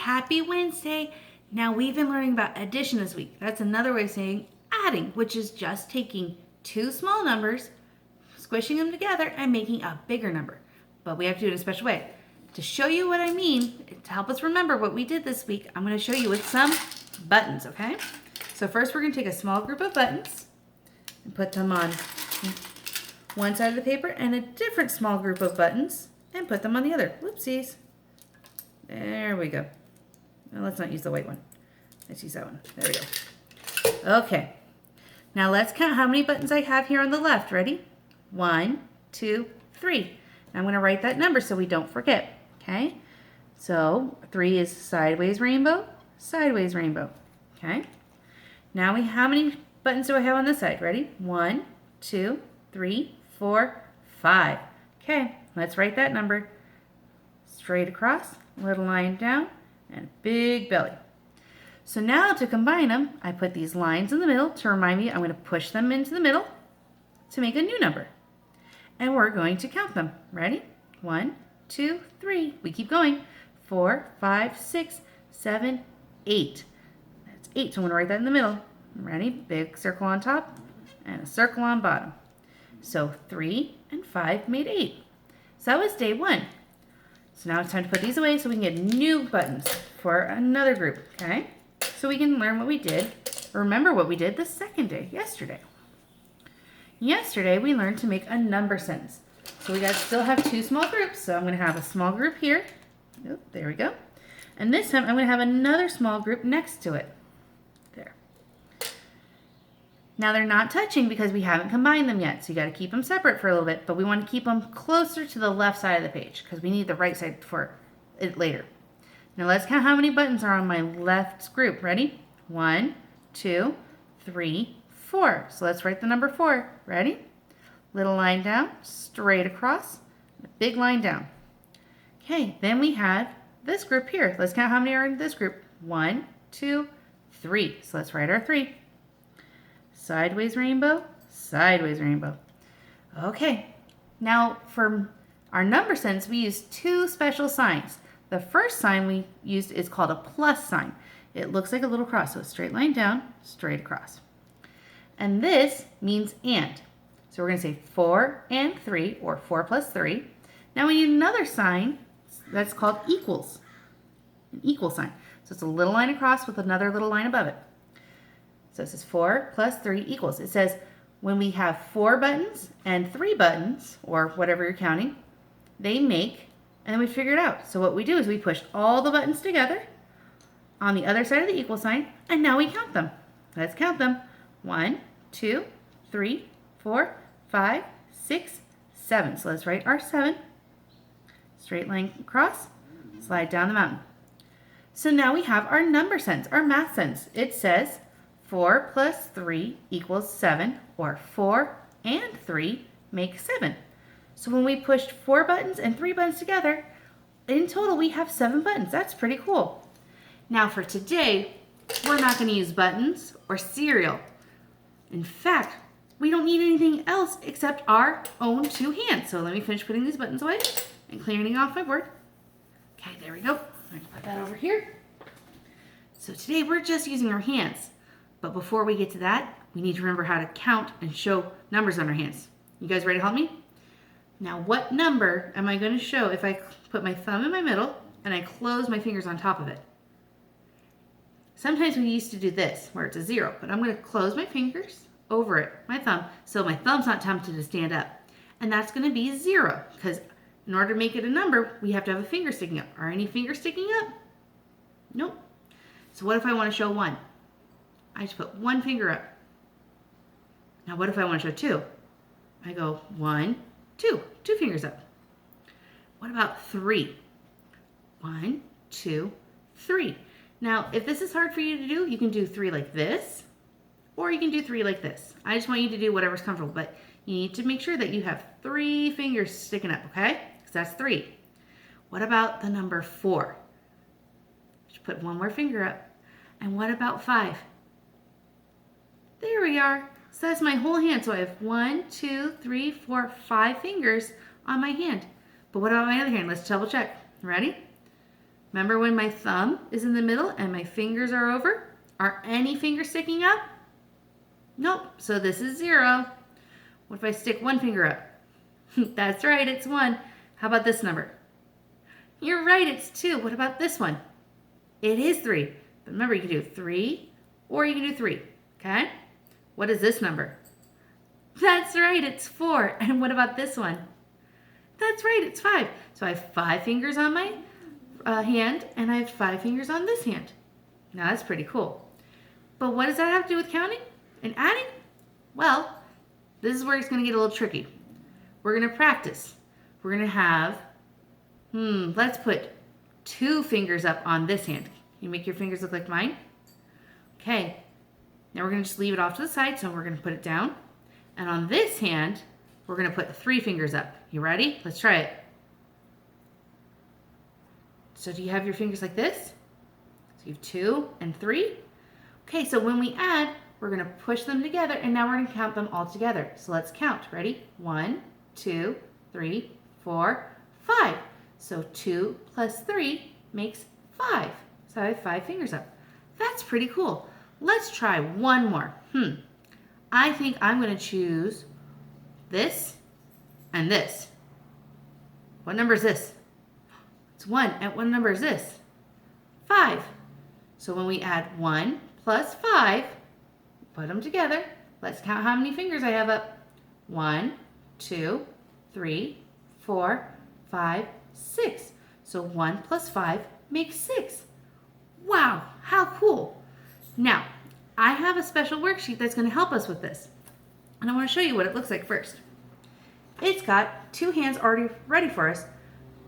Happy Wednesday. Now we've been learning about addition this week. That's another way of saying adding, which is just taking two small numbers, squishing them together, and making a bigger number. But we have to do it in a special way. To show you what I mean, to help us remember what we did this week, I'm going to show you with some buttons, okay? So first we're going to take a small group of buttons and put them on one side of the paper, and a different small group of buttons and put them on the other. Whoopsies. There we go. Now let's not use the white one. Let's use that one. There we go. Okay. Now let's count how many buttons I have here on the left. Ready? 1, 2, 3. Now I'm going to write that number so we don't forget. Okay? So 3 is sideways rainbow, sideways rainbow. Okay? Now how many buttons do I have on this side? Ready? 1, 2, 3, 4, 5. Okay, let's write that number. Straight across, little line down, and a big belly. So now to combine them, I put these lines in the middle to remind me I'm going to push them into the middle to make a new number. And we're going to count them. Ready? 1, 2, 3. We keep going. 4, 5, 6, 7, 8. That's 8, so I'm going to write that in the middle. Ready? Big circle on top and a circle on bottom. So 3 and 5 made 8. So that was day 1. So now it's time to put these away so we can get new buttons for another group, okay? So we can learn what we did, remember what we did the second day, yesterday. Yesterday we learned to make a number sentence. So we still have two small groups. So I'm going to have a small group here. Oh, there we go. And this time I'm going to have another small group next to it. There. Now they're not touching because we haven't combined them yet, so you got to keep them separate for a little bit, but we want to keep them closer to the left side of the page because we need the right side for it later. Now let's count how many buttons are on my left group. Ready? 1, 2, 3, 4. So let's write the number 4. Ready? Little line down, straight across, a big line down. Okay, then we have this group here. Let's count how many are in this group. 1, 2, 3. So let's write our 3. Sideways rainbow, sideways rainbow. Okay, now for our number sentence, we use two special signs. The first sign we used is called a plus sign. It looks like a little cross, so a straight line down, straight across. And this means and. So we're going to say 4 and 3, or 4 plus 3. Now we need another sign that's called equals, an equal sign. So it's a little line across with another little line above it. So it says 4 plus 3 equals. It says when we have 4 buttons and 3 buttons, or whatever you're counting, they make, and then we figure it out. So what we do is we push all the buttons together on the other side of the equal sign, and now we count them. Let's count them. 1, 2, 3, 4, 5, 6, 7. So let's write our 7. Straight line across, slide down the mountain. So now we have our number sentence, our math sentence. It says 4 plus 3 equals 7, or 4 and 3 make 7. So when we pushed 4 buttons and 3 buttons together, in total we have 7 buttons. That's pretty cool. Now for today, we're not going to use buttons or cereal. In fact, we don't need anything else except our own 2 hands. So let me finish putting these buttons away and clearing off my board. Okay, there we go. I'm going to put that over here. So today we're just using our hands. But before we get to that, we need to remember how to count and show numbers on our hands. You guys ready to help me? Now, what number am I going to show if I put my thumb in my middle and I close my fingers on top of it? Sometimes we used to do this, where it's a 0, but I'm going to close my fingers over it, my thumb, so my thumb's not tempted to stand up. And that's going to be 0, because in order to make it a number, we have to have a finger sticking up. Are any fingers sticking up? Nope. So what if I want to show 1? I just put 1 finger up. Now what if I want to show 2? I go 1, 2, 2 fingers up. What about 3? 1, 2, 3. Now if this is hard for you to do, you can do 3 like this, or you can do 3 like this. I just want you to do whatever's comfortable, but you need to make sure that you have 3 fingers sticking up, okay? Because that's 3. What about the number 4? Just put 1 more finger up. And what about 5? There we are. So that's my whole hand. So I have 1, 2, 3, 4, 5 fingers on my hand. But what about my other hand? Let's double check. Ready? Remember when my thumb is in the middle and my fingers are over? Are any fingers sticking up? Nope, so this is 0. What if I stick one finger up? That's right, it's 1. How about this number? You're right, it's 2. What about this one? It is 3. But remember, you can do 3 or you can do 3, okay? What is this number? That's right, it's 4. And what about this one? That's right, it's 5. So I have 5 fingers on my hand, and I have 5 fingers on this hand. Now that's pretty cool. But what does that have to do with counting and adding? Well, this is where it's going to get a little tricky. We're going to practice. We're going to have, let's put 2 fingers up on this hand. Can you make your fingers look like mine? Okay. Now we're going to just leave it off to the side, so we're going to put it down. And on this hand, we're going to put 3 fingers up. You ready? Let's try it. So do you have your fingers like this? So you have 2 and 3. Okay, so when we add, we're going to push them together, and now we're going to count them all together. So let's count. Ready? 1, 2, 3, 4, 5. So 2 plus 3 makes 5. So I have 5 fingers up. That's pretty cool. Let's try one more. I think I'm going to choose this and this. What number is this? It's 1. And what number is this? 5. So when we add 1 plus 5, put them together. Let's count how many fingers I have up. 1, 2, 3, 4, 5, 6. So 1 plus 5 makes 6. Wow, how cool. Now, I have a special worksheet that's going to help us with this. And I want to show you what it looks like first. It's got 2 hands already ready for us,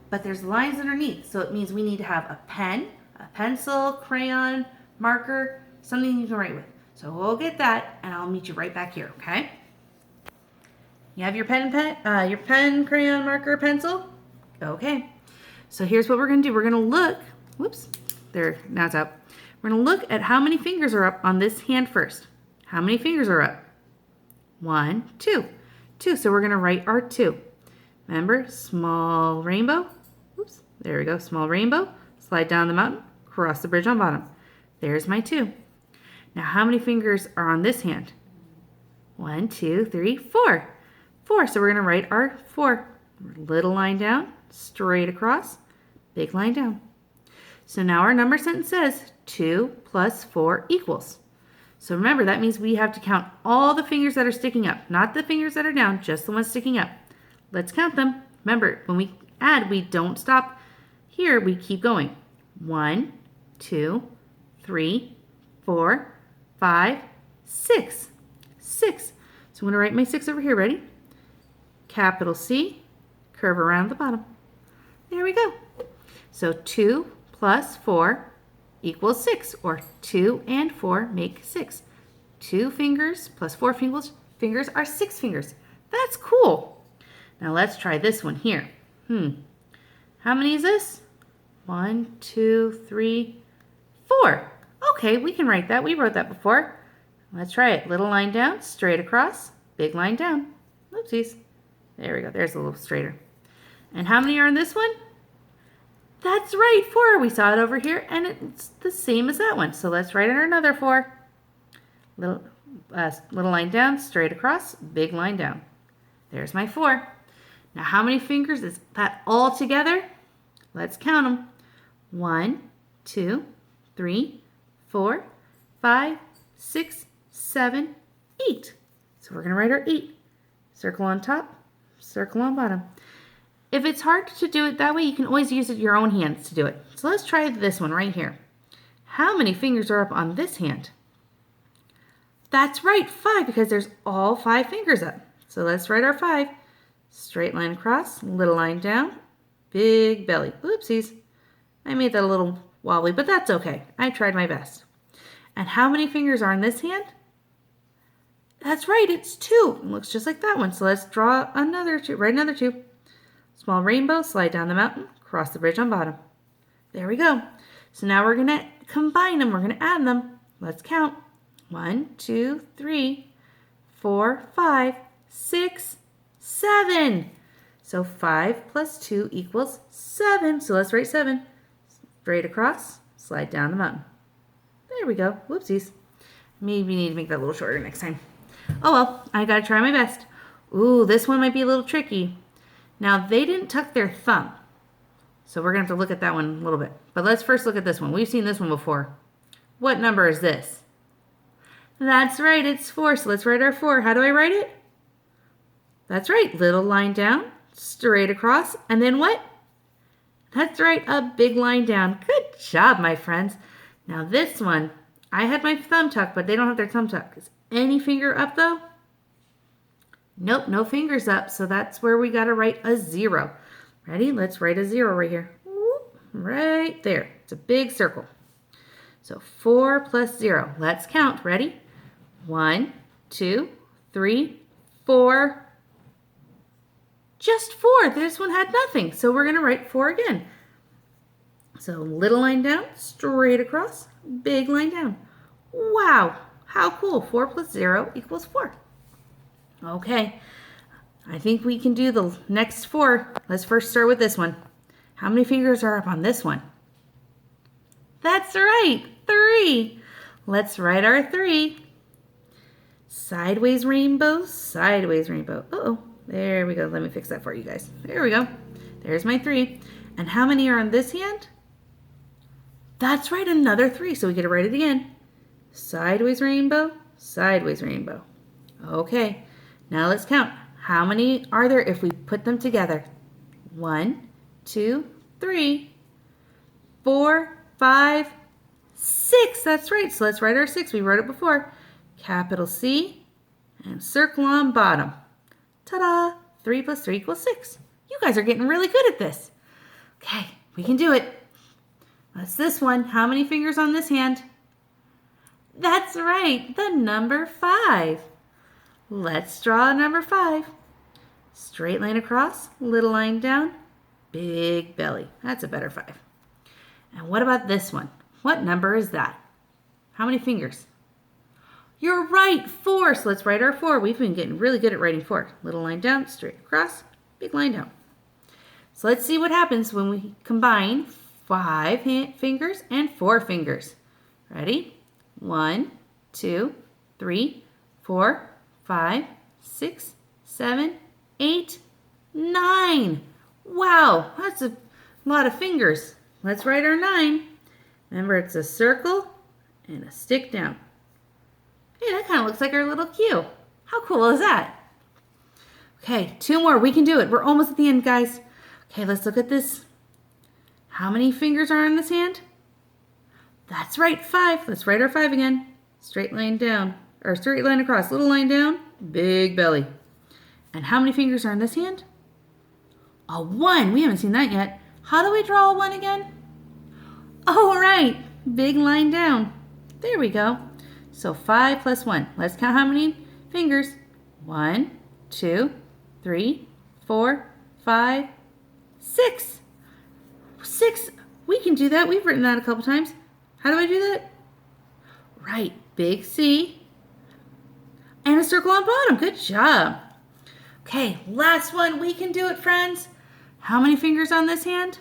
but there's lines underneath. So it means we need to have a pen, a pencil, crayon, marker, something you can write with. So we'll get that, and I'll meet you right back here, okay? You have your pen, crayon, marker, pencil? Okay. So here's what we're going to do. We're going to look, now it's up. We're going to look at how many fingers are up on this hand first. How many fingers are up? 1, 2. 2, so we're going to write our 2. Remember, small rainbow. There we go, small rainbow. Slide down the mountain, cross the bridge on bottom. There's my 2. Now, how many fingers are on this hand? 1, 2, 3, 4. 4, so we're going to write our 4. Little line down, straight across, big line down. So now our number sentence says 2 plus 4 equals. So remember, that means we have to count all the fingers that are sticking up, not the fingers that are down, just the ones sticking up. Let's count them. Remember, when we add, we don't stop here, we keep going. 1, 2, 3, 4, 5, 6. 6. So I'm going to write my 6 over here. Ready? Capital C, curve around the bottom. There we go. So 2 plus 4 equals 6, or 2 and 4 make 6. 2 fingers plus 4 fingers are 6 fingers. That's cool. Now let's try this one here. How many is this? 1, 2, 3, 4. Okay, we can write that. We wrote that before. Let's try it. Little line down, straight across, big line down. Oopsies. There we go. There's a little straighter. And how many are in this one? That's right, 4. We saw it over here, and it's the same as that one. So let's write in another 4. Little line down, straight across, big line down. There's my 4. Now, how many fingers is that all together? Let's count them. 1, 2, 3, 4, 5, 6, 7, 8. So we're going to write our 8. Circle on top, circle on bottom. If it's hard to do it that way, you can always use your own hands to do it. So let's try this one right here. How many fingers are up on this hand? That's right, 5, because there's all 5 fingers up. So let's write our 5. Straight line across, little line down, big belly. Oopsies. I made that a little wobbly, but that's okay. I tried my best. And how many fingers are in this hand? That's right, it's 2. It looks just like that one. So let's draw another 2, write another 2. Small rainbow, slide down the mountain, cross the bridge on bottom. There we go. So now we're going to combine them. We're going to add them. Let's count. 1, 2, 3, 4, 5, 6, 7. So 5 plus 2 equals 7. So let's write 7. straight across, slide down the mountain. There we go. Whoopsies. Maybe need to make that a little shorter next time. Oh well, I gotta try my best. Ooh, this one might be a little tricky. Now, they didn't tuck their thumb, so we're gonna have to look at that one a little bit. But let's first look at this one. We've seen this one before. What number is this? That's right, it's 4. So let's write our 4. How do I write it? That's right, little line down, straight across, and then what? That's right, a big line down. Good job, my friends. Now this one, I had my thumb tucked, but they don't have their thumb tucked. Is any finger up though? Nope, no fingers up, so that's where we gotta write a 0. Ready? Let's write a 0 right here. Right there. It's a big circle. So 4 plus 0. Let's count. Ready? 1, 2, 3, 4. Just 4. This one had nothing, so we're gonna write 4 again. So little line down, straight across, big line down. Wow, how cool. 4 plus 0 equals 4. Okay, I think we can do the next 4. Let's first start with this one. How many fingers are up on this one? That's right, 3. Let's write our 3. Sideways rainbow, sideways rainbow. Uh-oh, there we go. Let me fix that for you guys. There we go. There's my 3. And how many are on this hand? That's right, another 3. So we get to write it again. Sideways rainbow, sideways rainbow. Okay, now let's count. How many are there if we put them together? 1, 2, 3, 4, 5, 6. That's right. So let's write our 6. We wrote it before. Capital C and circle on bottom. Ta-da! 3 plus 3 equals 6. You guys are getting really good at this. Okay, we can do it. What's this one? How many fingers on this hand? That's right, the number 5. Let's draw number 5. Straight line across, little line down, big belly. That's a better 5. And what about this one? What number is that? How many fingers? You're right, 4. So let's write our 4. We've been getting really good at writing 4. Little line down, straight across, big line down. So let's see what happens when we combine 5 fingers and 4 fingers. Ready? 1, 2, 3, 4, 5, 6, 7, 8, 9. Wow, that's a lot of fingers. Let's write our 9. Remember, it's a circle and a stick down. Hey, that kind of looks like our little Q. How cool is that? Okay, 2 more. We can do it. We're almost at the end, guys. Okay, let's look at this. How many fingers are on this hand? That's right, 5. Let's write our 5 again. Straight line down, or straight line across, little line down, big belly. And how many fingers are on this hand? A 1. We haven't seen that yet. How do we draw a 1 again? Oh, right. Big line down. There we go. So 5 plus 1. Let's count how many fingers. 1, 2, 3, 4, 5, 6. 6. We can do that. We've written that a couple times. How do I do that? Right. Big C and a circle on bottom. Good job. Okay, last one. We can do it, friends. How many fingers on this hand?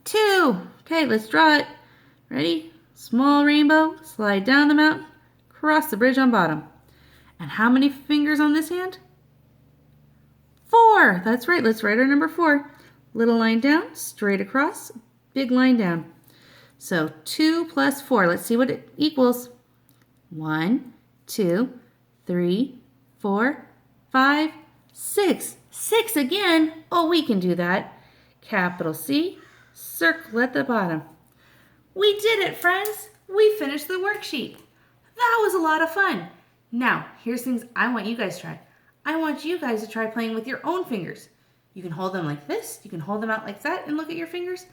2. Okay, let's draw it. Ready? Small rainbow, slide down the mountain, cross the bridge on bottom. And how many fingers on this hand? 4. That's right. Let's write our number 4. Little line down, straight across, big line down. So 2 plus 4. Let's see what it equals. 1, 2, 3, 4, 5, 6. 6 again. Oh, we can do that. Capital C, circle at the bottom. We did it, friends. We finished the worksheet. That was a lot of fun. Now, here's things I want you guys to try. I want you guys to try playing with your own fingers. You can hold them like this. You can hold them out like that and look at your fingers.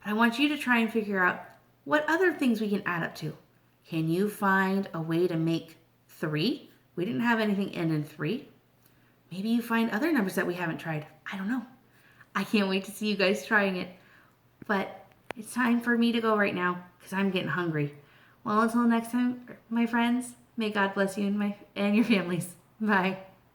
But I want you to try and figure out what other things we can add up to. Can you find a way to make 3? We didn't have anything end in 3. Maybe you find other numbers that we haven't tried. I don't know. I can't wait to see you guys trying it. But it's time for me to go right now because I'm getting hungry. Well, until next time, my friends, may God bless you and your families. Bye.